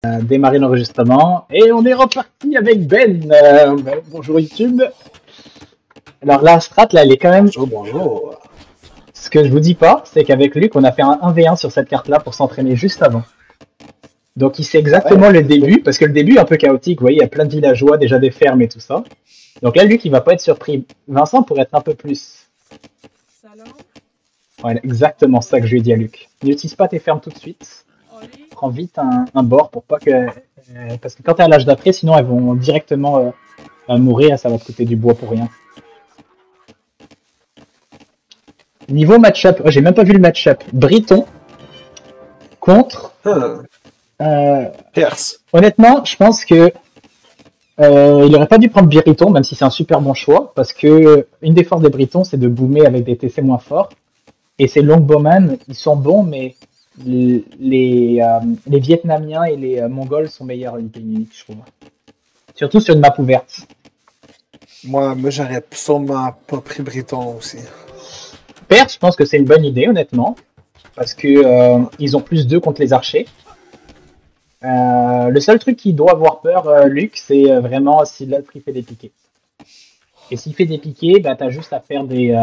Démarrer l'enregistrement et on est reparti avec Ben. Bonjour YouTube. Alors la strat là, elle est quand même. Bonjour, bonjour. Ce que je vous dis pas, c'est qu'avec Luc, on a fait un 1v1 sur cette carte-là pour s'entraîner juste avant. Donc il sait exactement le début, parce que le début est un peu chaotique. Vous voyez, il y a plein de villageois, déjà des fermes et tout ça. Donc là, Luc, il va pas être surpris. Vincent pourrait être un peu plus. Ouais, exactement ça que je lui ai dit à Luc. N'utilise pas tes fermes tout de suite. Prends vite un bord pour pas que. Parce que quand t'es à l'âge d'après, sinon elles vont directement mourir, ça va te coûter du bois pour rien. Niveau match-up, j'ai même pas vu le match-up. Briton contre. Perse. Honnêtement, je pense que il aurait pas dû prendre Briton, même si c'est un super bon choix, parce que une des forces des Britons, c'est de boomer avec des TC moins forts. Et ces longbowmen, ils sont bons, mais les Vietnamiens et les Mongols sont meilleurs en unité unique, je trouve. Surtout sur une map ouverte. Moi j'aurais sûrement pas pris Briton aussi. Perse, je pense que c'est une bonne idée, honnêtement. Parce que ils ont plus 2 contre les archers. Le seul truc qui doit avoir peur, Luc, c'est vraiment si l'autre il fait des piquets. Et s'il fait des piquets, bah, t'as juste à faire des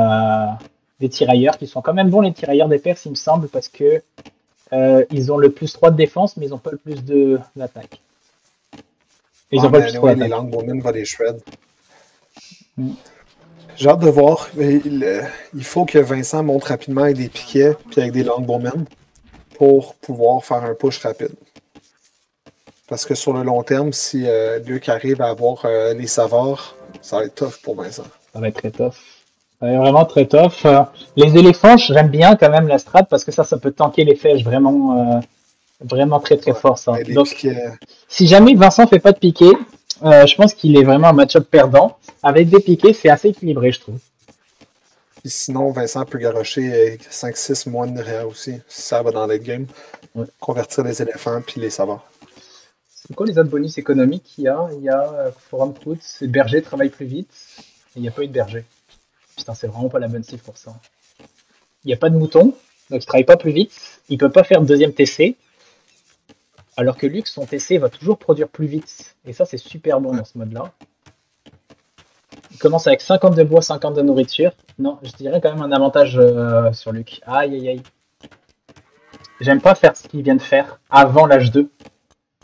tirailleurs qui sont quand même bons, les tirailleurs des Perses, il me semble, parce que ils ont le plus 3 de défense, mais ils ont pas le plus d'attaque. Ils ont pas le plus 3 d'attaque. Les Longbowmen vont les shred. J'ai hâte de voir. Il faut que Vincent monte rapidement avec des piquets puis avec des Longbowmen pour pouvoir faire un push rapide. Parce que sur le long terme, si Luc arrive à avoir les savoirs, ça va être tough pour Vincent. Ça va être très tough. Ça va être vraiment très tough. Les éléphants, j'aime bien quand même la strat parce que ça peut tanker les flèches vraiment, vraiment très très fort ça. Donc, si jamais Vincent fait pas de piqué, je pense qu'il est vraiment un match-up perdant. Avec des piquets, c'est assez équilibré, je trouve. Et sinon, Vincent peut garrocher 5-6 moines de réa aussi, si ça va dans late game. Ouais. Convertir les éléphants puis les savoirs. C'est quoi les autres bonus économiques qu'il y a? Il y a Forum Fruits, et Berger travaille plus vite, et il n'y a pas eu de berger. Putain, c'est vraiment pas la bonne cible pour ça. Il n'y a pas de mouton, donc il travaille pas plus vite, il peut pas faire de deuxième TC, alors que Lux, son TC va toujours produire plus vite. Et ça, c'est super bon dans ce mode-là. Il commence avec 50 de bois, 50 de nourriture. Non, je dirais quand même un avantage sur Luc. Aïe, aïe, aïe. J'aime pas faire ce qu'il vient de faire avant l'âge 2.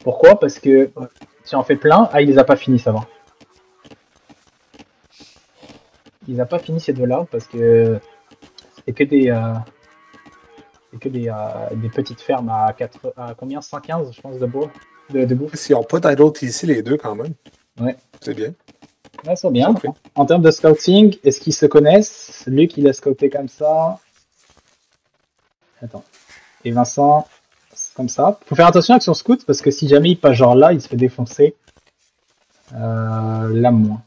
Pourquoi? Parce que si on fait plein, il les a pas finis, ça va. Il a pas fini ces deux-là parce que c'est que des petites fermes à combien? 115, je pense, de bois, de bouffe. S'ils n'ont pas d'idle ici, les deux, quand même. Ouais. C'est bien. Ouais, c'est bien. En termes de scouting, est-ce qu'ils se connaissent? Luc, il a scouté comme ça. Attends. Et Vincent, comme ça. Faut faire attention avec son scout parce que si jamais il passe genre là, il se fait défoncer. Là, moins.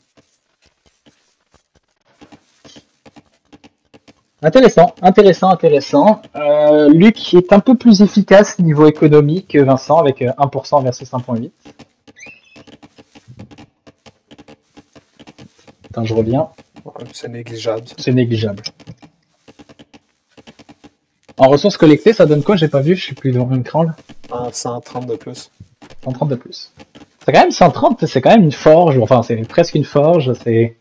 Intéressant, intéressant, intéressant. Luc est un peu plus efficace niveau économique que Vincent avec 1% versus 1.8. Attends, je reviens. C'est négligeable. C'est négligeable. En ressources collectées, ça donne quoi? J'ai pas vu, je suis plus devant une écran là. 130 de plus. 130 de plus. C'est quand même 130, c'est quand même une forge, enfin c'est presque une forge, c'est...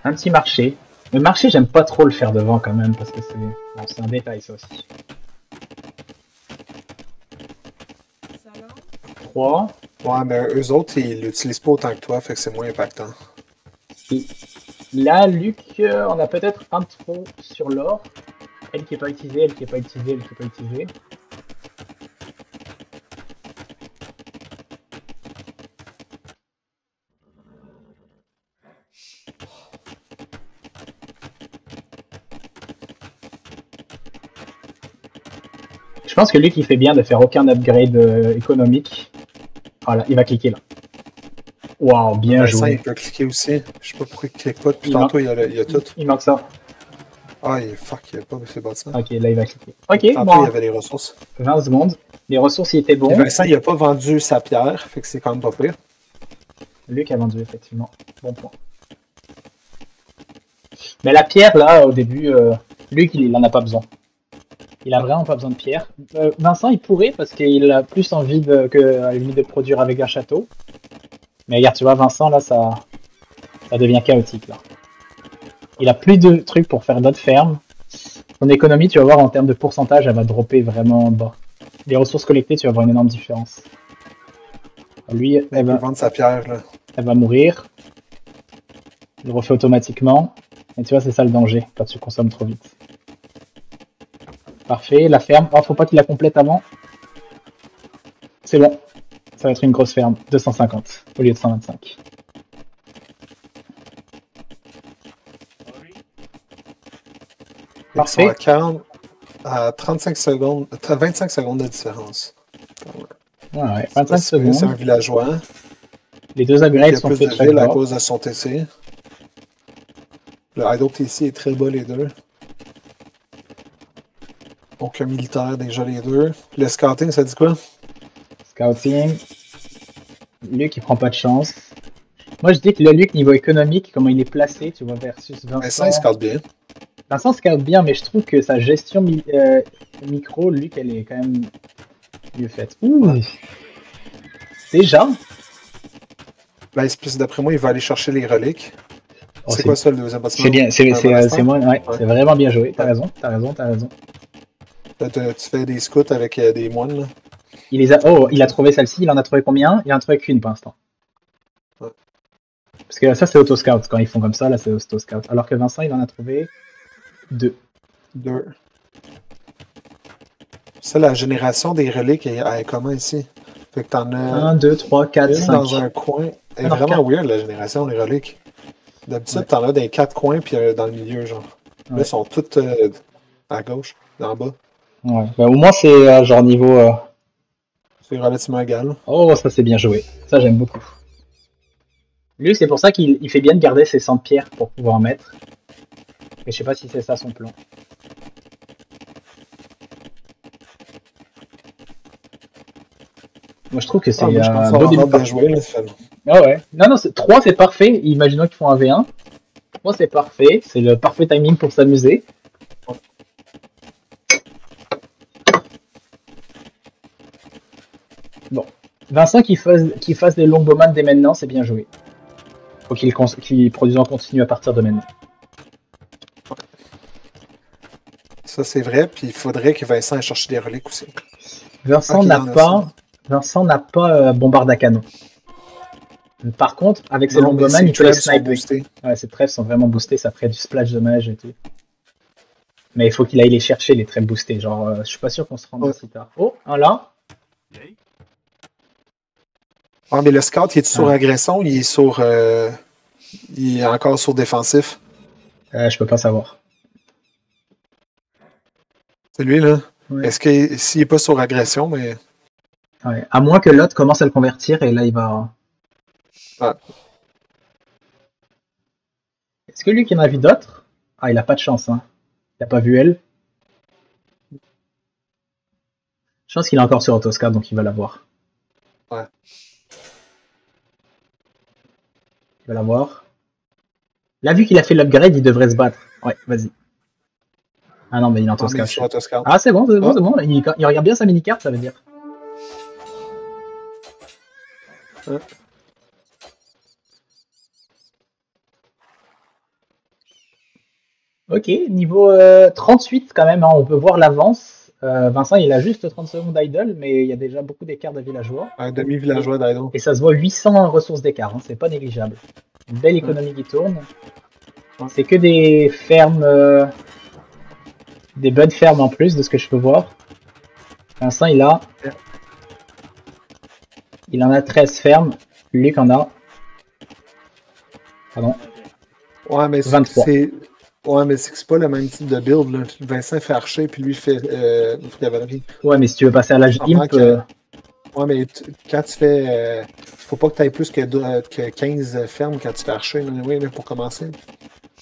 Un petit marché. Le marché, j'aime pas trop le faire devant quand même, parce que c'est... Bon, c'est un détail ça aussi. 3. Ouais, mais eux autres, ils l'utilisent pas autant que toi, fait que c'est moins impactant. Là, Luc, on a peut-être un trop sur l'or. Elle qui est pas utilisée, elle qui est pas utilisée, elle qui est pas utilisée. Je pense que Luc, il fait bien de faire aucun upgrade économique. Voilà, il va cliquer là. Waouh, bien joué. Il peut cliquer aussi. Je sais pas pourquoi il clique pas depuis tantôt, il y a tout. Il manque ça. Ah, fuck, il n'y a pas ces bâtiments. Ok, là il va cliquer. Ok, tantôt, bon. Il y avait les ressources. 20 secondes. Les ressources, il était bon. Et Vincent, il a pas vendu sa pierre, fait que c'est quand même pas pire. Luc a vendu, effectivement. Bon point. Mais la pierre, là, au début, Luc, il en a pas besoin. Il a vraiment pas besoin de pierre. Vincent, il pourrait parce qu'il a plus envie que, à la limite, de produire avec un château. Mais regarde, tu vois, Vincent, là, ça devient chaotique, là. Il a plus de trucs pour faire d'autres fermes. Son économie, tu vas voir, en termes de pourcentage, elle va dropper vraiment bas. Les ressources collectées, tu vas voir une énorme différence. Lui, Il peut vendre sa pierre, là. elle va mourir. Il le refait automatiquement. Et tu vois, c'est ça le danger, quand tu consommes trop vite. Parfait, la ferme. Oh, faut pas qu'il la complète avant. C'est bon. Ça va être une grosse ferme. 250 au lieu de 125. Ils sont à 40, à 35 secondes, 25 secondes de différence. Ouais, 25 secondes. C'est un villageois. Les deux upgrades sont faits faits de chaque ville à bord. cause de son TC. Le idle TC est très bas, les deux. Donc, un militaire, déjà les deux. Le scouting, ça dit quoi? Scouting. Luc, il prend pas de chance. Moi, je dis que le Luc, niveau économique, comment il est placé, tu vois, versus Vincent. Vincent, il scout bien. Vincent scout bien, mais je trouve que sa gestion micro, Luc, elle est quand même mieux faite. Ouh! Ouais. Déjà? Ben, c'est plus d'après moi, il va aller chercher les reliques. Oh, c'est quoi ça, le deuxième bâtiment? C'est bien, c'est moi, ouais. C'est vraiment bien joué. T'as raison. Tu fais des scouts avec des moines, là. Il a trouvé celle-ci, il en a trouvé combien? Il en a trouvé qu'une pour l'instant. Ouais. Parce que ça, c'est auto-scout. Quand ils font comme ça, là, c'est auto-scout. Alors que Vincent, il en a trouvé 2. Ça, la génération des reliques, elle est comment ici? Fait que t'en as 1, 2, 3, 4, 5. Dans un coin. Elle est vraiment weird, la génération des reliques. D'habitude, t'en as dans les 4 coins, puis dans le milieu, genre. Là, ils sont toutes à gauche, en bas. Ouais. Ben, au moins, c'est genre niveau... C'est relativement égal. Oh, ça, c'est bien joué. Ça, j'aime beaucoup. Lui, c'est pour ça qu'il fait bien de garder ses 100 pierres pour pouvoir en mettre. Mais je sais pas si c'est ça son plan. Moi, je trouve que c'est un beau début de jouer, là, Ah ouais. Non, 3, c'est parfait. Imaginons qu'ils font un V1. 3, c'est parfait. C'est le parfait timing pour s'amuser. Bon. Vincent qui fasse des longbowman dès maintenant, c'est bien joué. Faut qu'il produise en continu à partir de maintenant. Ça, c'est vrai. Puis il faudrait que Vincent aille chercher des reliques aussi. Vincent n'a pas bombarde à canon. Par contre, avec ses longbowman, il peut les sniper. Ouais, ses trèfles sont vraiment boostés, ça ferait du splash de mage et tout. Mais il faut qu'il aille les chercher, les trèfles boostés. Genre, je suis pas sûr qu'on se rende si tard. Oh, un là. Ah, mais le scout, il est sur agression ou il est sur. Il est encore sur défensif? Je peux pas savoir. C'est lui, là? Ouais. Est-ce que s'il n'est pas sur agression, mais. Ouais. À moins que l'autre commence à le convertir et là il va. Ah. Est-ce que lui qui en a vu d'autres? Ah, il a pas de chance, hein. Il a pas vu elle. Je pense qu'il est encore sur Autoscout, donc il va l'avoir. Ouais. Il va l'avoir. Là, vu qu'il a fait l'upgrade, il devrait se battre. Ouais, vas-y. Ah non, mais il est en Autoscout. Ah, c'est bon, c'est bon. Il regarde bien sa mini-carte, ça veut dire. Ouais. Ok, niveau 38 quand même, hein, on peut voir l'avance. Vincent, il a juste 30 secondes d'idle, mais il y a déjà beaucoup d'écart de villageois. Un demi-villageois d'idle. Et ça se voit 800 ressources d'écart, hein, c'est pas négligeable. Une belle économie qui tourne. C'est que des fermes, des bonnes fermes en plus de ce que je peux voir. Vincent, il en a 13 fermes. Luc en a. Pardon. Ouais, mais 23. Ouais, mais c'est pas le même type de build, là. Vincent fait archer, puis lui fait cavalerie. Ouais, mais si tu veux passer à l'âge imp... Ouais, mais quand tu fais... faut pas que tu aies plus que 15 fermes quand tu fais archer, oui, pour commencer.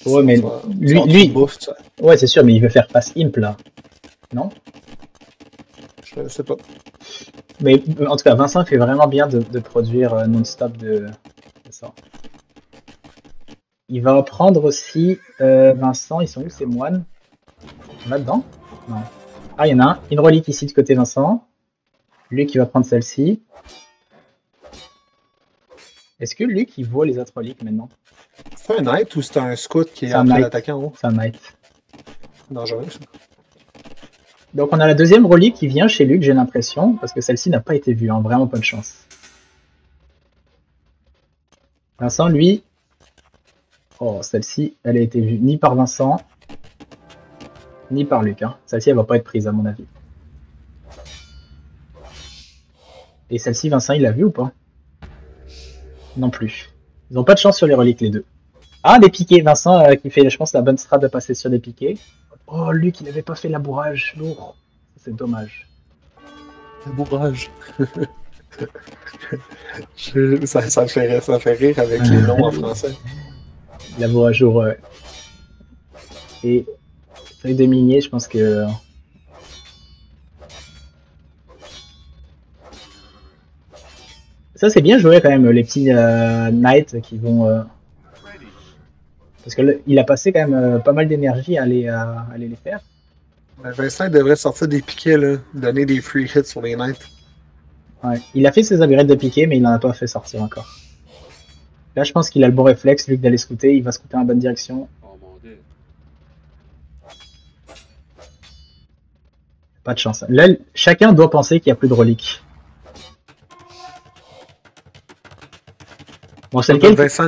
Ouais, mais lui... Bouffe, ouais, c'est sûr, mais il veut faire passe imp, là. Non? Je sais pas. Mais en tout cas, Vincent fait vraiment bien de produire non-stop de ça. Il va prendre aussi Vincent, ils sont où ces moines? Là-dedans? Non. Ah, il y en a un. Une relique ici de côté Vincent. Luc, il va prendre celle-ci. Est-ce que Luc, il voit les autres reliques maintenant? C'est un knight ou c'est un scout qui est C'est un en train knight. d'attaquer en haut? C'est un knight. Dangereux, ça. Donc on a la deuxième relique qui vient chez Luc, j'ai l'impression, parce que celle-ci n'a pas été vue, hein, vraiment pas de chance. Vincent, lui... Oh, celle-ci, elle a été vue ni par Vincent, ni par Luc. Hein. Celle-ci, elle va pas être prise, à mon avis. Et celle-ci, Vincent, il l'a vue ou pas? Non plus. Ils n'ont pas de chance sur les reliques, les deux. Ah, des piquets. Vincent qui fait, je pense, la bonne strat de passer sur des piquets. Oh, Luc, il n'avait pas fait labourage. Lourd. C'est dommage. Labourage. Ça me fait rire avec les noms en français. Labourage lourd. Et feuille de minier, je pense que... Ça, c'est bien joué quand même, les petits knights qui vont... Parce qu'il a passé quand même pas mal d'énergie à aller les faire. Vincent devrait sortir des piquets, là, donner des free hits sur les knights. Ouais. Il a fait ses upgrades de piquet, mais il n'en a pas fait sortir encore. Là, je pense qu'il a le bon réflexe, Luc, d'aller scouter. Il va scouter en bonne direction. Pas de chance. Là, chacun doit penser qu'il n'y a plus de reliques. Bon, c'est lequel? Vincent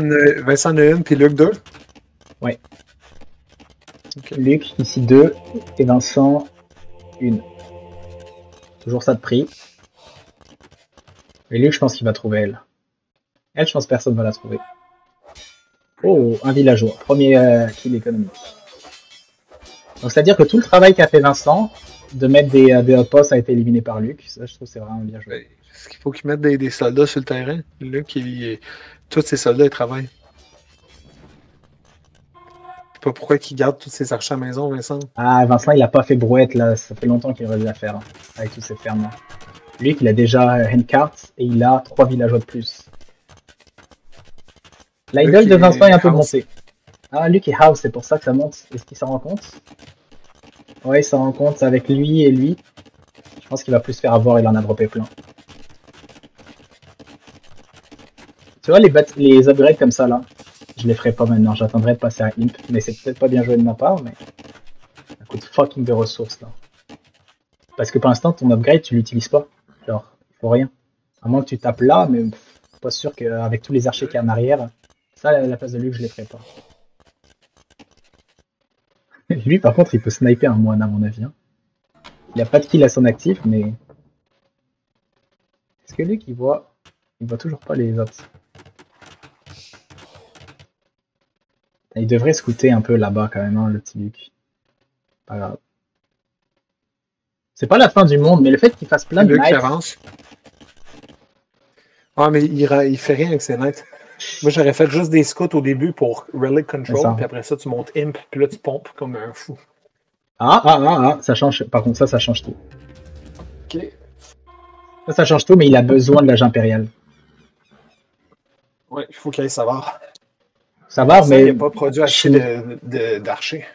en a une, puis Luc 2. Ouais. Okay. Luc, ici 2, et Vincent, 1. Toujours ça de prix. Et Luc, je pense qu'il va trouver elle. Elle, je pense que personne ne va la trouver. Oh, un villageois. Premier kill économique. Donc, c'est-à-dire que tout le travail qu'a fait Vincent, de mettre des outposts, a été éliminé par Luc. Ça, je trouve que c'est vraiment bien joué. Est-ce qu'il faut qu'il mette des soldats sur le terrain? Luc, tous ses soldats, ils travaillent. Je sais pas pourquoi il garde tous ses archers à la maison, Vincent. Ah, Vincent, il a pas fait brouette, là. Ça fait longtemps qu'il aurait dû la faire, hein, avec tous ses fermes. Luc, il a déjà handcart et il a 3 villageois de plus. L'idole de Vincent est un peu montée. Ah, Luc est house, c'est pour ça que ça monte. Est-ce qu'il s'en rend compte? Ouais, il s'en rend compte avec lui et lui. Je pense qu'il va plus se faire avoir, il en a droppé plein. Tu vois, les upgrades comme ça, là, je les ferai pas maintenant. J'attendrai de passer à Imp, mais c'est peut-être pas bien joué de ma part, mais ça coûte fucking de ressources, là. Parce que pour l'instant, ton upgrade, tu l'utilises pas. Genre, il faut rien. À moins que tu tapes là, mais pas sûr qu'avec tous les archers qu'il y a en arrière, ça, à la place de Luc, je les ferai pas. Lui, par contre, il peut sniper un moine, à mon avis. Hein. Il a pas de kill à son actif, mais... Est-ce que Luc, il voit toujours pas les autres? Il devrait scouter un peu là-bas, quand même, hein, le petit Luc. Pas grave. C'est pas la fin du monde, mais le fait qu'il fasse plein de knights... avance. Ah, mais il fait rien avec ses knights. Moi, j'aurais fait juste des scouts au début pour Relic Control, puis après ça, tu montes Imp, puis là, tu pompes comme un fou. Ça change. Par contre, ça change tout. Ok. Ça change tout, mais il a besoin de l'âge impérial. Ouais, il faut qu'il aille savoir. Savoir, mais... Il n'a pas produit assez d'archers.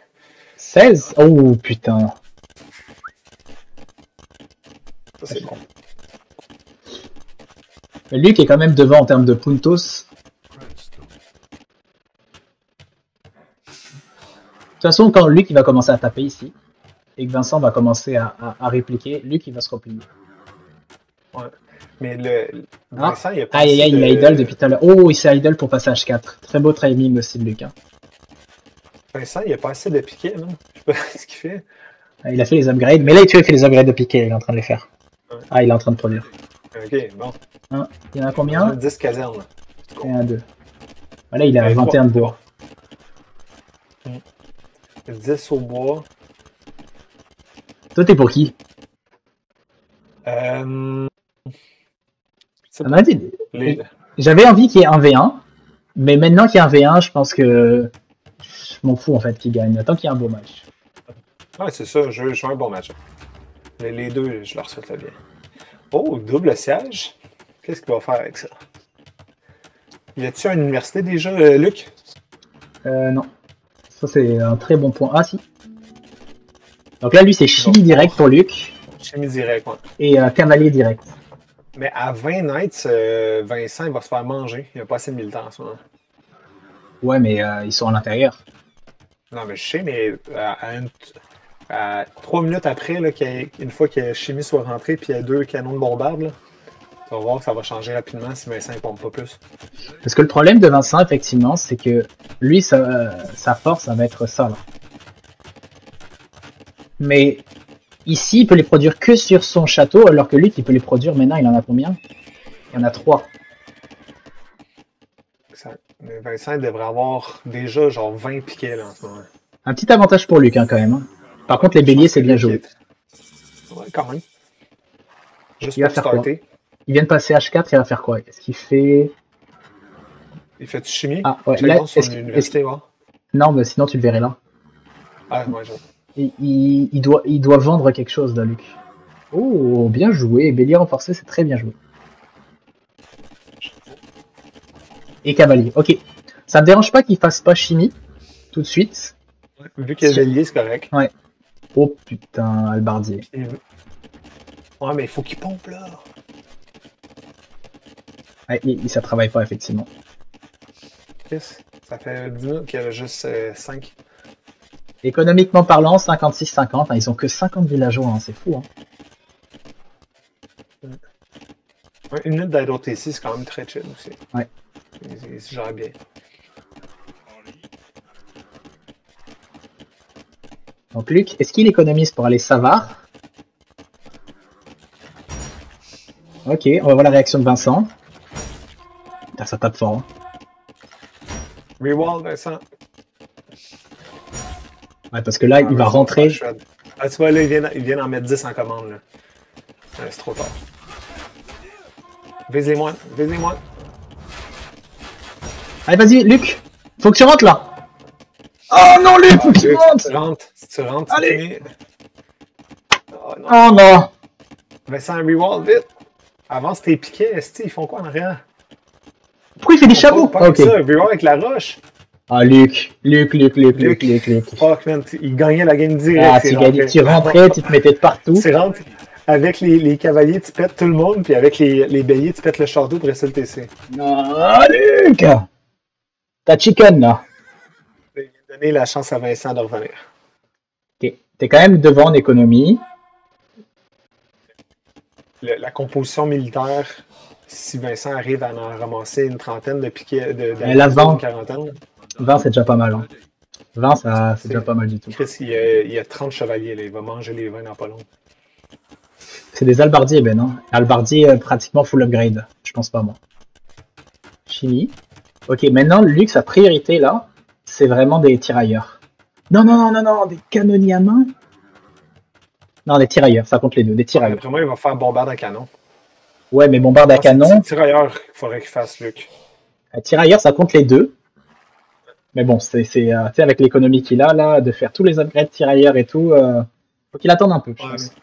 16? Oh, putain. Ça, c'est bon. Luc est quand même devant en termes de puntos. De toute façon, quand Luc il va commencer à taper ici, et que Vincent va commencer à répliquer, Luc il va se replier. Ouais. Mais Vincent, il a pas il a idle depuis tout à l'heure. Oh, il s'est idle pour passer H4. Très beau timing aussi de Luc. Hein. Vincent, il a pas assez de piquet, non? Je sais pas ce qu'il fait. Il a fait les upgrades, mais là tu vois, il fait les upgrades de piquet, il est en train de les faire. Ouais. Ah, il est en train de produire. Ok, bon. Il y en a combien? 10 casernes. Et un 2. Voilà, il a 21 de bois. 10 au bois. Toi, t'es pour qui? J'avais envie qu'il y ait un V1, mais maintenant qu'il y a un V1, je pense que je m'en fous en fait qu'il gagne, tant qu'il y a un beau match. Ouais, c'est ça, je veux un bon match. Les deux, je leur souhaite le bien. Oh, double siège. Qu'est-ce qu'il va faire avec ça? Y a-t-il une université déjà, Luc? Non. Ça, c'est un très bon point. Ah, si. Donc là, lui, c'est chimie direct pour Luc. Chimie direct, ouais. Et cavalier direct. Mais à 20 Knights, Vincent, il va se faire manger. Il n'y a pas assez de militants en ce moment. Ouais, mais ils sont à l'intérieur. Non, mais je sais, mais à 3 minutes après, là, une fois que Chimie soit rentré puis il y a 2 canons de bombarde, là, tu vas voir que ça va changer rapidement si Vincent ne pompe pas plus. Parce que le problème de Vincent, effectivement, c'est que lui, sa force, ça va être ça. Là. Mais ici, il peut les produire que sur son château, alors que Luc, il peut les produire maintenant, il en a combien? Il y en a 3. Mais Vincent devrait avoir déjà genre 20 piquets là, en ce moment. Un petit avantage pour Luc, hein, quand même. Hein. Par contre, les béliers, c'est bien joué. Ouais, quand même. Juste il va faire quoi? Il vient de passer H4, il va faire quoi? Est-ce qu'il fait... Il fait du chimie? Ah, ouais. Là, non, mais sinon tu le verrais là. Ah, ouais, il doit vendre quelque chose là, Luc. Oh, bien joué. Bélier renforcé, c'est très bien joué. Et cavalier. Ok. Ça me dérange pas qu'il fasse pas chimie tout de suite. Ouais, vu qu'il y a bélier, c'est correct. Ouais. Oh putain, Albardier. Ouais, mais il faut qu'il pompe là. Ouais, ça travaille pas, effectivement. Ça fait 10 minutes qu'il y a juste 5. Économiquement parlant, 56-50. Hein, ils ont que 50 villageois, hein, c'est fou. Hein. Ouais, une minute d'AOTC, c'est quand même très chill aussi. Ouais. Il se gère bien. Donc Luc, est-ce qu'il économise pour aller Savard? Ok, on va voir la réaction de Vincent. Putain, ça tape fort. Hein. Rewall, Vincent. Ouais, parce que là, il va rentrer. Ah, tu vois, là, il vient d'en mettre 10 en commande. Là. Ouais, c'est trop tard. Visez-moi, visez-moi. Allez, vas-y, Luc. Faut que tu rentres là. Oh non, Luc, faut que tu rentres. Si tu rentres, allez. Fini. Oh non. Oh non. Vincent, rewall, vite. Avance tes piquets, Esti, ils font quoi en arrière? Pourquoi il fait des chapeaux? Pas ok. Ça, rewall avec la roche. Ah, Luc. Fuck, man, il gagnait la game direct. Ah, tu rentrais, tu te mettais de partout. Tu rentres. Avec les cavaliers, tu pètes tout le monde, puis avec les béliers, tu pètes le château pour rester le TC. Non, Luc! T'as chicken, là. Il a donné la chance à Vincent de revenir. Ok. T'es quand même devant en économie. La composition militaire, si Vincent arrive à en ramasser une trentaine de piquets, une quarantaine. 20, c'est déjà pas mal. Hein. 20, c'est déjà pas mal du tout. Chris, il y a 30 chevaliers, là. Il va manger les 20 dans pas long. C'est des albardiers, Ben. Hein. Albardier pratiquement full upgrade. Je pense pas, moi. Chimie. Ok, maintenant, Luc, sa priorité, là, c'est vraiment des tirailleurs. Non, des canonniers à main. Non, des tirailleurs, ça compte les deux, des tirailleurs. Après moi, il va faire bombarde à canon. Ouais, mais bombarde à canon... C'est tirailleurs qu'il faudrait qu'il fasse, Luc. Tirailleurs, ça compte les deux. Mais bon, c'est avec l'économie qu'il a, là, de faire tous les upgrades tirailleurs et tout, faut qu'il attende un peu, je pense.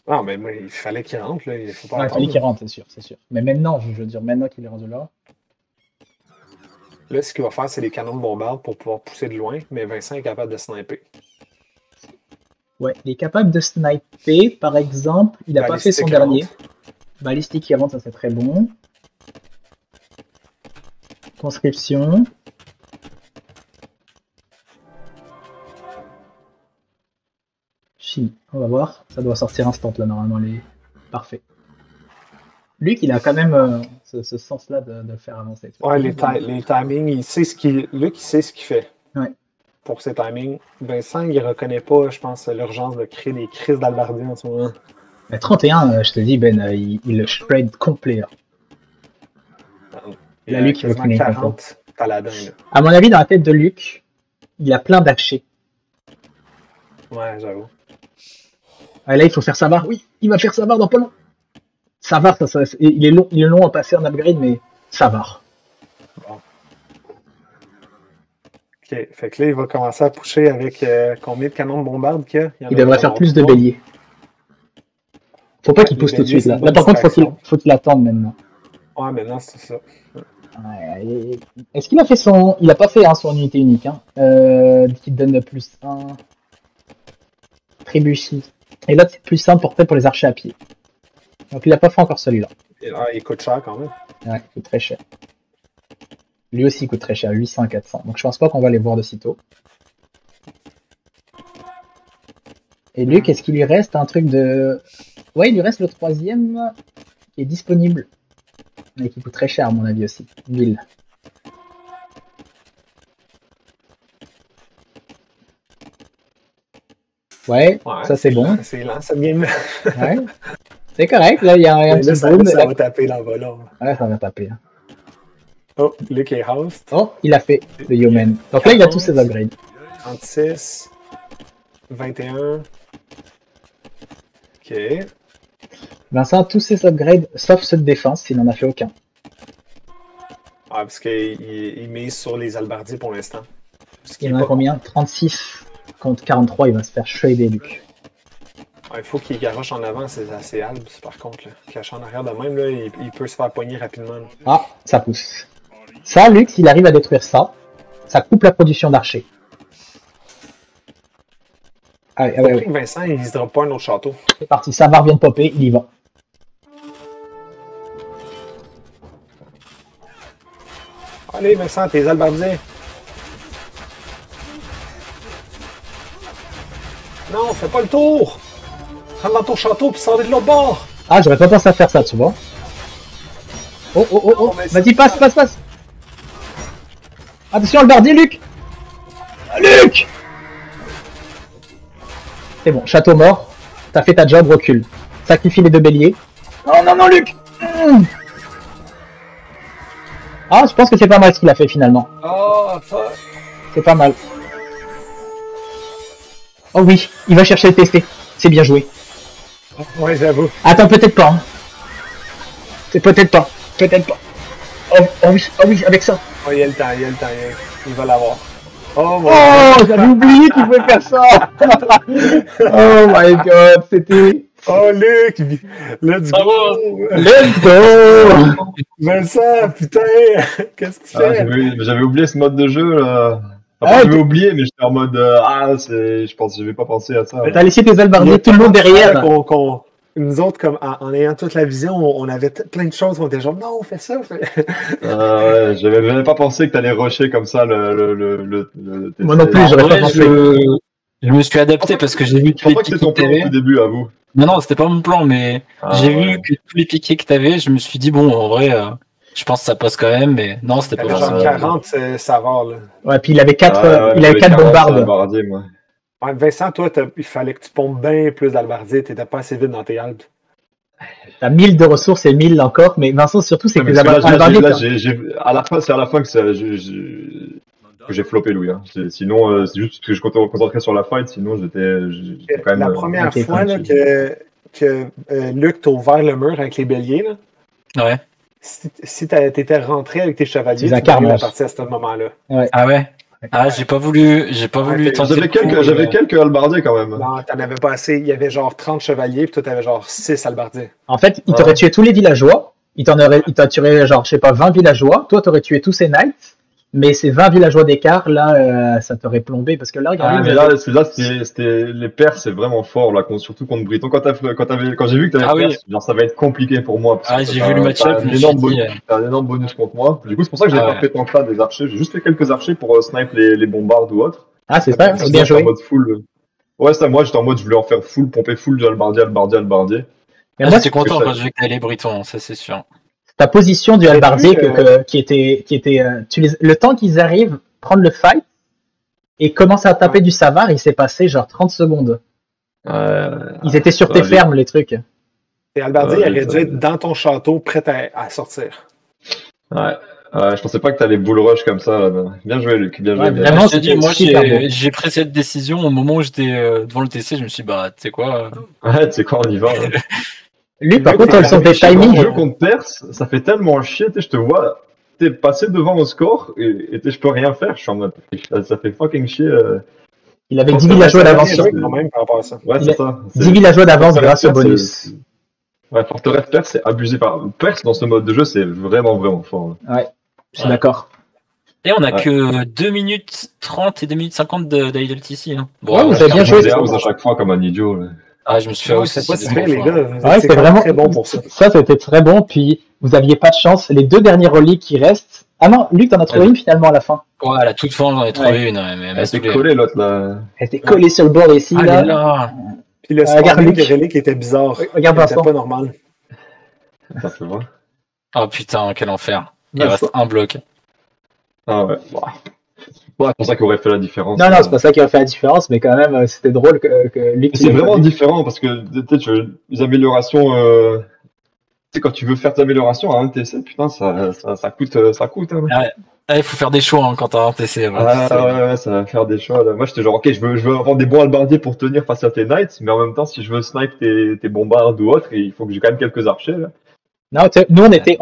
Non, mais il fallait qu'il rentre, là. Il faut pas il fallait qu'il rentre, c'est sûr. Mais maintenant, je veux dire, maintenant qu'il est rendu là... Là, ce qu'il va faire, c'est des canons de bombarde pour pouvoir pousser de loin, mais Vincent est capable de sniper. Ouais, il est capable de sniper, par exemple, il n'a pas fait son dernier. Balistique qui rentre, ça c'est très bon. Conscription. Chimie, on va voir. Ça doit sortir instant là, normalement. Parfait. Luc, il a quand même ce sens-là de faire avancer. Ouais, les timings, Luc, il sait ce qu'il fait. Ouais. Pour ses timings. Vincent, il reconnaît pas, je pense, l'urgence de créer des crises d'albardier en ce moment. Mais 31, je te dis, Ben, il le shred complet. Là. Là, Luc, il veut finir 40 paladins. Là. À mon avis, dans la tête de Luc, il a plein d'archers. Ouais, j'avoue. Ah, là, il faut faire Savard. Oui, il va faire Savard dans pas long. Savard, il est long à passer en upgrade, mais Savard. Bon. Ok, fait que là, il va commencer à pusher avec combien de canons de bombarde qu'il y a? Il devrait faire plus de béliers. Faut pas qu'il pousse tout de suite, là. Là, par contre, faut qu'il attende maintenant. Ouais, maintenant, c'est ça. Ouais, est-ce qu'il a fait son... Il a pas fait son unité unique, hein. Qui donne plus 1. trébuchy. Et l'autre, c'est plus simple pour les archers à pied. Donc il a pas fait encore celui-là. Il coûte cher quand même. Ouais, il coûte très cher. Lui aussi il coûte très cher, 800 à 400. Donc je pense pas qu'on va les voir de sitôt. Et Luc, est-ce qu'il lui reste un truc de... Ouais, il lui reste le troisième qui est disponible. Mais qui coûte très cher à mon avis aussi. 1000. Ouais, ça c'est bon. C'est lent, ça vient. Ouais. C'est correct, là il y a un petit ça, boom. ça va taper l'enveloppe. Ouais, ça va taper. Oh, Luke est host. Oh, il a fait le Yeoman. Donc là il a tous ses upgrades. 36. 21. Ok. Vincent a tous ses upgrades, sauf ceux de défense, il n'en a fait aucun. Ah, parce qu'il mise sur les albardiers pour l'instant. Il en a combien? 36 contre 43, il va se faire shader, Luc. Il faut qu'il garoche en avant ses albes, par contre. Là. Caché en arrière de même, là, il peut se faire pogner rapidement. Là. Ah, ça pousse. Ça, Luc, s'il arrive à détruire ça, ça coupe la production d'archers. Ah, ouais. Vincent, il ne se drop pas un autre château. C'est parti, Savard vient de popper, il y va. Allez, Vincent, tes albardiers. Non, fais pas le tour. Rentre dans ton château puis sors de l'autre bord. Ah, j'aurais pas pensé à faire ça, tu vois. Oh. Vas-y, passe. Attention, le bardier, Luc. Luc. C'est bon, château mort. T'as fait ta job, recule. Sacrifie les deux béliers. Non, Luc. Ah, je pense que c'est pas mal ce qu'il a fait finalement. Oh, fuck. C'est pas mal. Oh oui, il va chercher le TC. C'est bien joué. Ouais, j'avoue. Attends, peut-être pas. Hein. C'est peut-être pas. Oh oui, avec ça. Oh, il y a le temps. Il va l'avoir. Oh, j'avais oublié qu'il pouvait faire ça. Oh my god, c'était... Oh, Luc, let's go! Let's go! Vincent, putain, qu'est-ce que tu fais? J'avais oublié ce mode de jeu, là. Enfin, j'avais oublié, mais j'étais en mode, je vais pas penser à ça. T'as laissé tes albardiers tout le monde derrière. Nous autres, comme en ayant toute la vision, on avait plein de choses, on était genre, non, fais ça, ouais, j'avais pas pensé que t'allais rusher comme ça le Moi non plus, j'aurais pas pensé. Je me suis adapté parce que j'ai vu tous les piquets que t'avais. Au début, à vous. Non, c'était pas mon plan, mais j'ai vu que tous les piquets que t'avais, je me suis dit, bon, en vrai, je pense que ça passe quand même, mais non, c'était pas genre 40 savars, là. Ouais, puis il avait 4 bombardes. Ouais, Vincent, toi, il fallait que tu pompes bien plus d'albardiers, t'étais pas assez vite dans tes albes. T'as 1000 de ressources et 1000 encore, mais Vincent, surtout, c'est que les albardiers... À la fin, c'est à la fin que j'ai floppé Louis. Hein. Sinon, c'est juste que je me concentrais sur la fight, sinon j'étais quand même... La première fois là, que Luc t'a ouvert le mur avec les béliers, là, ouais. Si t'étais rentré avec tes chevaliers, tu avais la partie à ce moment-là. Ouais. Ah ouais? Ah, j'ai pas voulu tenter. J'avais quelques albardiers quand même. Non, t'en avais pas assez. Il y avait genre 30 chevaliers, puis toi t'avais genre 6 albardiers. En fait, il t'aurait tué tous les villageois. Il t'a tué genre, je sais pas, 20 villageois. Toi, t'aurais tué tous ces knights. Mais ces 20 villageois d'écart, là, ça t'aurait plombé. Parce que là, regardez. Les Perses, c'est vraiment fort, là, surtout contre Briton. Quand j'ai vu que t'avais Perse, genre, ça va être compliqué pour moi. J'ai vu le match-up, t'as un énorme bonus contre moi. Du coup, c'est pour ça que j'ai pas fait tant que ça des archers. J'ai juste fait quelques archers pour snipe les bombardes ou autres. Ah, c'est ça, c'est bien joué. En mode full. Ouais, ça, moi, j'étais en mode, je voulais en faire full, pomper full de albardier. Mais moi, j'étais content quand j'ai vu que t'allais les Britons, ça c'est sûr. Ta position du halbardier qui était le temps qu'ils arrivent prendre le fight et commencent à taper du Savard, il s'est passé genre 30 secondes. Ils étaient sur tes fermes, les trucs. Et halbardier aurait dû être dans ton château, prêt à sortir. Ouais. Je pensais pas que t'allais bull rush comme ça. Là. Bien joué, Luc. Bien joué. Vraiment, moi, j'ai pris cette décision au moment où j'étais devant le TC. Je me suis dit, bah, tu sais quoi. Ouais, tu sais quoi, on y va. Lui, par contre, elles sont des timings. Le jeu contre Perse, ça fait tellement chier, je te vois, t'es passé devant au score et je peux rien faire. Je suis en mode, ça fait fucking chier. Il avait 10 villageois d'avance. Ouais, c'est ça. 10 villageois d'avance grâce au bonus. Ouais, forteresse Perse, c'est abusé par. Perse dans ce mode de jeu, c'est vraiment fort. Ouais, je suis d'accord. Et on a que 2 minutes 30 et 2 minutes 50 d'IDLTC. Hein. Bon, vous avez bien joué. Je à chaque fois comme un idiot. Là. Ah, je me suis fait aussi. C'est pas si bien, les gars. Ouais, c'était vraiment très bon pour ça. Ça, c'était très bon. Puis, vous aviez pas de chance. Les 2 derniers reliques qui restent. Ah non, Luc, t'en as trouvé une finalement à la fin. Ouais, à la toute fin, j'en ai trouvé une. Mais elle était collée, l'autre là. Elle était collée sur le bord ici. Là. Puis le spawning des reliques était bizarre. Regarde c'était pas normal. Ça se voit. Oh putain, quel enfer. Il reste un bloc. Ah ouais. Ouais, c'est pour ça qu'il aurait fait la différence. Non, c'est pas ça qui aurait fait la différence, mais quand même, c'était drôle que Luc. C'est vraiment différent parce que les améliorations. Tu sais, quand tu veux faire tes améliorations à un TC, putain, ça coûte. Hein. Il faut faire des choix hein, quand t'as un TC. Ouais, ça va faire des choix. Là. Moi, j'étais genre, ok, je veux avoir des bons halbardiers pour tenir face à tes knights, mais en même temps, si je veux snipe tes bombards ou autres, il faut que j'ai quand même quelques archers. Là. Non, nous, on était,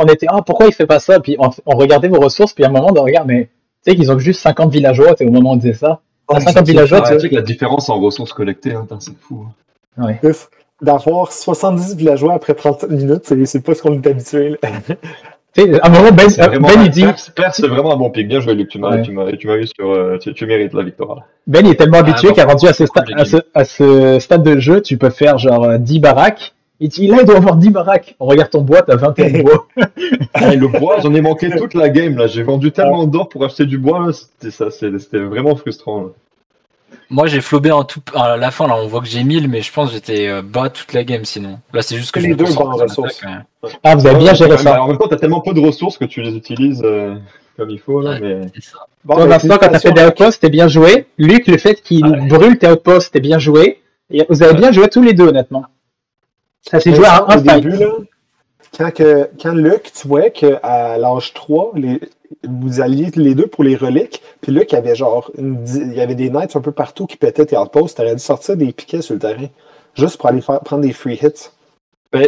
pourquoi il fait pas ça? Puis on regardait vos ressources, puis à un moment, on regarde, mais tu sais qu'ils ont juste 50 villageois, au moment où on disait ça. 50 villageois, tu sais que la différence en ressources collectées, hein, c'est fou. Ouais. D'avoir 70 villageois après 30 minutes, c'est pas ce qu'on est habitué. À un moment, Ben il dit. Père, c'est vraiment un bon pic. Bien joué, Luc. Tu m'as eu sur. Tu mérites la victoire. Ben il est tellement habitué qu'à rendu à ce stade de jeu, tu peux faire genre 10 baraques. Il dit là, il doit avoir 10 baraques. On regarde ton bois, t'as 21 bois. Le bois, j'en ai manqué toute la game. Là, j'ai vendu tellement d'or pour acheter du bois. Là. C'était vraiment frustrant. Là. Moi, j'ai flobé à la fin. Là, on voit que j'ai 1000, mais je pense que j'étais bas toute la game sinon. Là, c'est juste que les deux bonnes ressources. Ah, vous avez bien géré ça. En même temps, t'as tellement peu de ressources que tu les utilises comme il faut. Là, mais... C'est ça. Toi, Vincent, quand t'as fait des outposts, c'était bien joué. Luc, le fait qu'il brûle tes outposts, c'était bien joué. Et vous avez bien joué tous les deux, honnêtement. Ça s'est joué à un fight. Début, là, quand Luc, tu vois qu'à l'âge 3, vous alliez les deux pour les reliques, puis Luc, il y avait des knights un peu partout qui pétaient tes outposts, t'aurais dû sortir des piquets sur le terrain, juste pour aller prendre des free hits. Ben,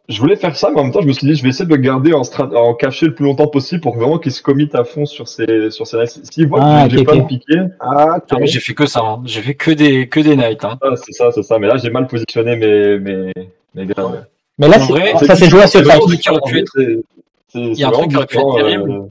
je voulais faire ça, mais en même temps, je me suis dit, je vais essayer de le garder en caché le plus longtemps possible pour vraiment qu'il se commit à fond sur ses knights. S'il voit que j'ai pas de piquets... Moi, j'ai fait que ça, hein. J'ai fait que des knights. Hein. Ah, c'est ça. Mais là, j'ai mal positionné mes gars. Ouais. Mais là, ça s'est joué à ce fight. Il y a un truc qui aurait pu être terrible.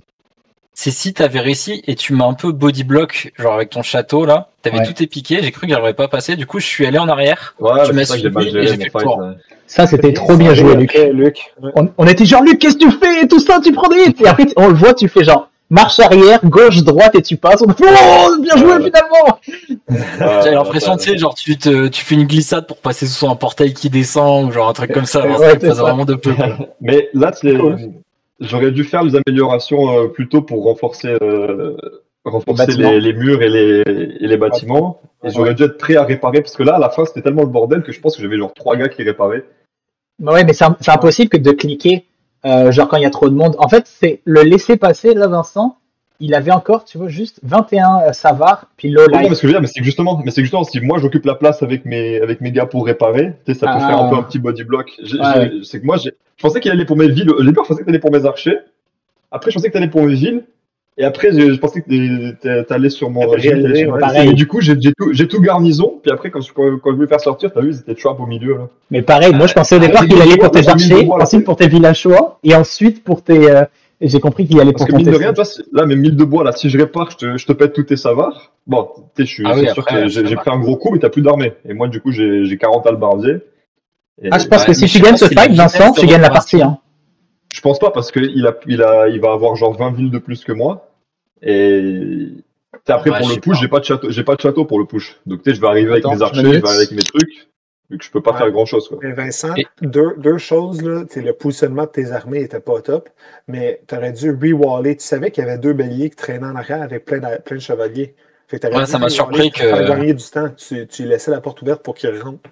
C'est si t'avais réussi et tu m'as un peu body block, genre avec ton château là, t'avais tout épiqué, j'ai cru que j'arriverais pas passer, du coup je suis allé en arrière, tu m'as suivi et j'ai fait le tour. Ça c'était trop bien joué, Luc. On était genre, Luc, qu'est-ce que tu fais? Tout ça, tu prends des hits. Et après, on le voit, tu fais genre marche arrière, gauche, droite et tu passes. On fait, oh, bien joué finalement. J'ai l'impression, tu sais, genre tu fais une glissade pour passer sous un portail qui descend ou genre un truc comme ça. Ça vraiment de peu. Mais là, j'aurais dû faire les améliorations plutôt pour renforcer les murs et les bâtiments. Et j'aurais dû être prêt à réparer parce que là, à la fin, c'était tellement le bordel que je pense que j'avais genre 3 gars qui réparaient. Ouais, mais c'est impossible que de cliquer genre quand il y a trop de monde. En fait, c'est le laisser passer là, Vincent. Il avait encore, tu vois, juste 21 Savard, puis low light. Non, mais ce que je veux dire, mais c'est justement, si moi j'occupe la place avec mes gars pour réparer, tu sais, ça peut faire un peu un petit body block. C'est que moi, je pensais qu'il allait pour mes villes. Au début, je pensais que t'allais pour mes archers. Après, je pensais que t'allais pour mes villes. Et après, je pensais que t'allais sur mon. Et du coup, j'ai tout garnison. Puis après, quand je voulais faire sortir, t'as vu, c'était trap au milieu. Là. Mais pareil, moi je pensais au départ qu'il allait pour tes archers, ensuite pour tes villageois, et ensuite pour tes. Et j'ai compris qu'il allait pour ton mine de rien, toi, là, mes 1000 de bois, là, si je répare, je te pète tous tes savars. Bon, je suis sûr que j'ai pris un gros coup, mais t'as plus d'armée. Et moi, du coup, j'ai 40 halbardiers. Je pense que si tu gagnes ce fight, Vincent, tu gagnes la partie. Hein. Je pense pas, parce qu'il va avoir genre 20 villes de plus que moi. Et après, pour le push, j'ai pas de château pour le push. Donc, tu sais, je vais arriver avec mes archers, je vais arriver avec mes trucs. Vu que je peux pas faire grand chose, quoi. Mais Vincent, deux choses, là, le positionnement de tes armées était pas top, mais tu aurais dû rewaller. Tu savais qu'il y avait 2 béliers qui traînaient en arrière avec plein de chevaliers. Ça m'a surpris que. Pour gagner du temps, tu laissais la porte ouverte pour qu'ils rentrent.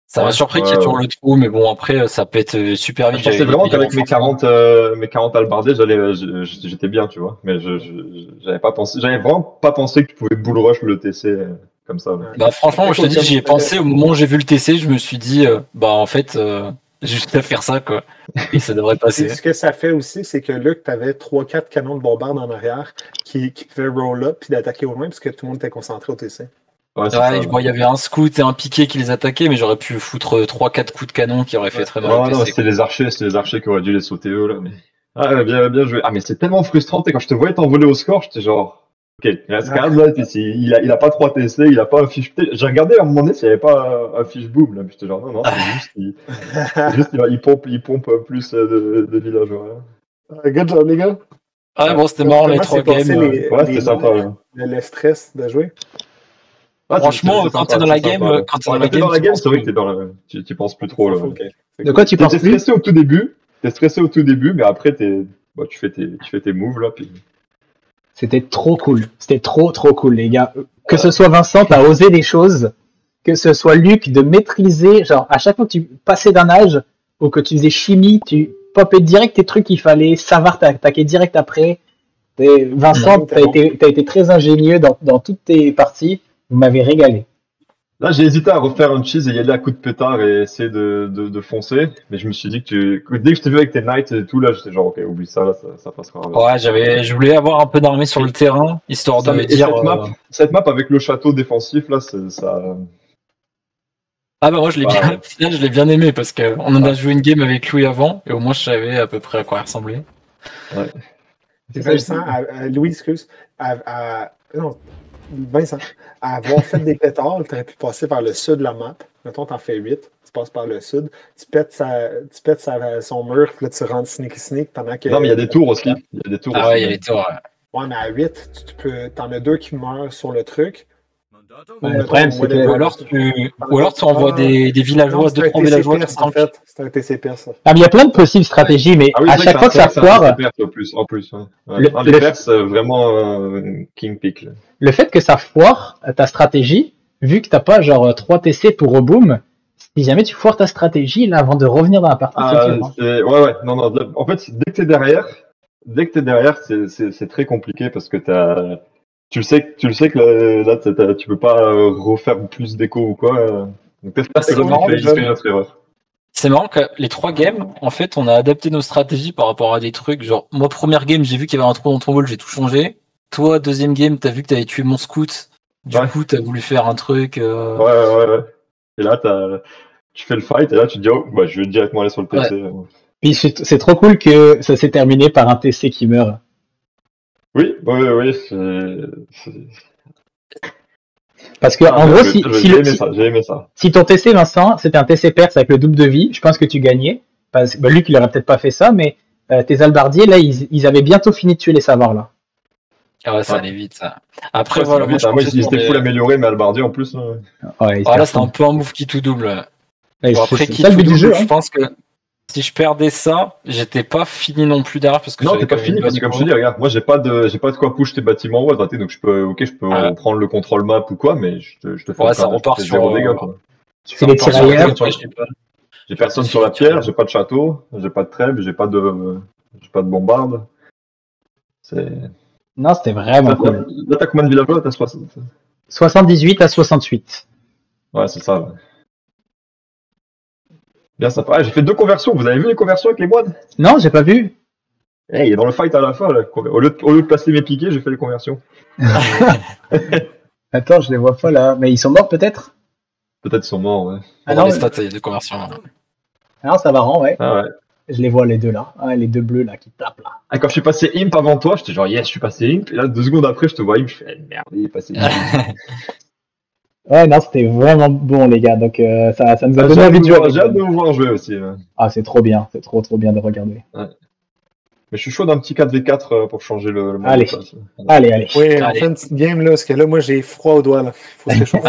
Ça m'a surpris qu'il y ait toujours le trou, mais bon, après, ça pète super vite. Je pensais vraiment qu'avec mes 40 halbardiers, j'étais bien, tu vois. Mais j'avais vraiment pas pensé que tu pouvais bull rush le TC. Comme ça, bah franchement, moi, je te dis, j'y ai pensé au moment où j'ai vu le TC, je me suis dit, en fait, j'ai juste à faire ça, quoi. Et ça devrait passer. Ce que ça fait aussi, c'est que Luc, tu avais 3-4 canons de bombarde en arrière qui pouvaient roll up puis d'attaquer au loin parce que tout le monde était concentré au TC. Il y avait un scout et un piqué qui les attaquaient, mais j'aurais pu foutre 3-4 coups de canon qui auraient fait très mal. Non, c'était les archers qui auraient dû les sauter eux, là. Mais... Ah, bien joué. Ah, mais c'est tellement frustrant. Quand je te voyais t'envoler au score, j'étais genre, ok, il reste 15 là, il a pas 3 TC, il a pas un fiche. J'ai regardé à un moment donné s'il n'y avait pas un fiche boom là. J'étais genre, non, c'est juste il pompe plus de villageois. Good job, les gars. Ah, bon, c'était marrant les 3 games. Ouais, c'était sympa. Le stress de jouer. Ah, franchement, quand t'es dans la game, c'est vrai que tu penses plus trop. Là. De quoi tu penses plus? T'es stressé au tout début, mais après, tu fais tes moves, là, puis... C'était trop cool. C'était trop cool, les gars. Que ce soit Vincent, t'as osé des choses. Que ce soit Luc, de maîtriser, genre, à chaque fois que tu passais d'un âge, ou que tu faisais chimie, tu popais direct tes trucs qu'il fallait, savoir t'attaquer direct après. Et Vincent, t'as été très ingénieux dans toutes tes parties. Vous m'avez régalé. Là, j'ai hésité à refaire un cheese et y aller à coup de pétard et essayer de foncer. Mais je me suis dit que dès que je t'ai vu avec tes knights et tout, là, j'étais genre, ok, oublie ça, là, ça passera. Ouais, je voulais avoir un peu d'armée sur le terrain, histoire de me dire. Cette map avec le château défensif, là, ça. Ah bah moi je l'ai bien aimé parce qu'on en a joué une game avec Louis avant et au moins je savais à peu près à quoi il ressemblait. Ouais. Vincent, Louis, excuse, non, Vincent, à avoir fait des pétards, tu aurais pu passer par le sud de la map. Mettons, t'en fais 8, tu passes par le sud, tu pètes son mur, puis là tu rentres sneak pendant que. Non, mais il y a des tours aussi. Ouais, il y a des tours. Ouais, mais à 8, t'en as 2 qui meurent sur le truc. Ouais, le problème, c'est que... Ou alors tu envoies des villageois, 2-3 villageois. En fait, c'est un TCP, ça. Ah, mais il y a plein de possibles stratégies, mais à chaque fois que ça foire... En plus, les Perses, vraiment king pick. Le fait que ça foire ta stratégie, vu que t'as pas genre 3 TC pour reboom, si jamais tu foires ta stratégie, là, avant de revenir dans la partie, c'est dur. Ouais, non. En fait, dès que t'es derrière, c'est très compliqué parce que tu sais que là, tu peux pas refaire plus d'écho ou quoi. Donc t'espères que l'autre fait notre erreur. C'est marrant que les 3 games, en fait, on a adapté nos stratégies par rapport à des trucs. Genre, moi, première game, j'ai vu qu'il y avait un trou dans ton wall, j'ai tout changé. Toi, deuxième game, t'as vu que t'avais tué mon scout. Du coup, t'as voulu faire un truc. Ouais. Et là, tu fais le fight et là, tu te dis, oh, bah, je vais directement aller sur le TC. Ouais. Puis c'est trop cool que ça s'est terminé par un TC qui meurt. Oui. Parce que, en gros, j'ai aimé ça. Si ton TC, Vincent, c'était un TC perse avec le double de vie, je pense que tu gagnais. Parce que Luc, il aurait peut-être pas fait ça, mais tes albardiers, là, ils avaient bientôt fini de tuer les savards, là. Ah ouais, ça allait vite, ça. Après, voilà. Moi, c'était full amélioré, mais albardier en plus. Ouais, là, c'était un peu un move qui tout double. Ouais, bon, après, qui tout double, je pense que si je perdais ça, j'étais pas fini non plus derrière parce que non, t'es pas fini parce que comme je te dis, regarde, moi j'ai pas de quoi push tes bâtiments ou à droite, donc je peux prendre le contrôle map ou quoi, mais je te fais ça repart sur 0 dégâts quoi. C'est les tirailleurs. J'ai personne sur la pierre, j'ai pas de château, j'ai pas de trêve, j'ai pas de bombarde. Non, c'était vraiment cool. Là, t'as combien de villageois? T'as 78 à 68. Ouais, c'est ça. Ouais. Bien sympa. Ah, j'ai fait 2 conversions. Vous avez vu les conversions avec les moines? Non, j'ai pas vu. Hey, il est dans le fight à la fin. Là. Au lieu de placer mes piquets, j'ai fait les conversions. Attends, je les vois pas là. Mais ils sont morts peut-être? Peut-être ils sont morts, ouais. Dans les stats, il y a 2 conversions. Non, ça va rend, ouais. Ah ouais. Je les vois les 2 là. Ah, les 2 bleus là qui tapent là. Ah, quand je suis passé imp avant toi, j'étais genre yes, je suis passé imp. Et là, 2 secondes après, je te vois imp. Je fais merde, il est passé imp. Ouais, non, c'était vraiment bon, les gars. Donc, ça nous a donné envie de jouer. J'ai hâte de vous voir jouer aussi. Ouais. Ah, c'est trop bien. C'est trop bien de regarder. Ouais. Mais je suis chaud d'un petit 4v4 pour changer le Allez. Place. Allez. Oui, on fait une petite game là, parce que là, moi, j'ai froid aux doigts. Là. Faut que je chauffe.